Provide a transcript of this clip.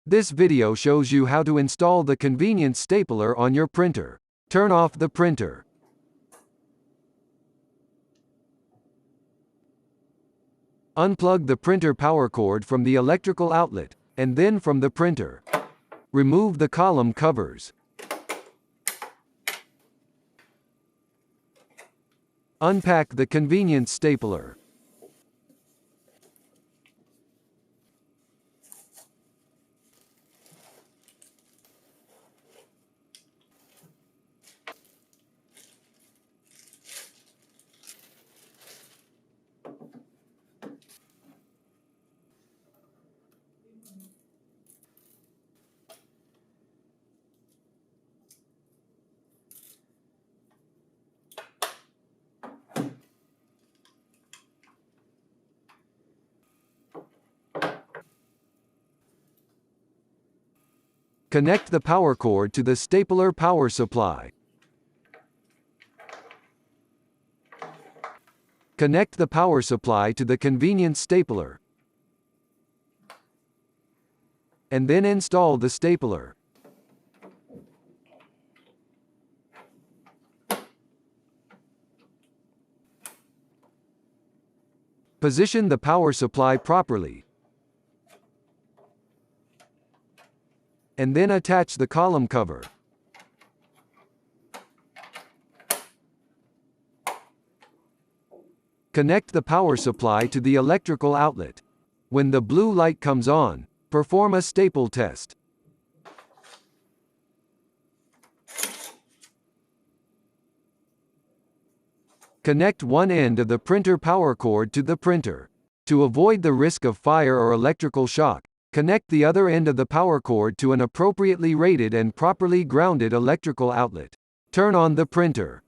This video shows you how to install the convenience stapler on your printer. Turn off the printer. Unplug the printer power cord from the electrical outlet, and then from the printer. Remove the column covers. Unpack the convenience stapler. Connect the power cord to the stapler power supply. Connect the power supply to the convenience stapler, and then install the stapler. Position the power supply properly, and then attach the column cover. Connect the power supply to the electrical outlet. When the blue light comes on, perform a staple test. Connect one end of the printer power cord to the printer. To avoid the risk of fire or electrical shock, connect the other end of the power cord to an appropriately rated and properly grounded electrical outlet. Turn on the printer.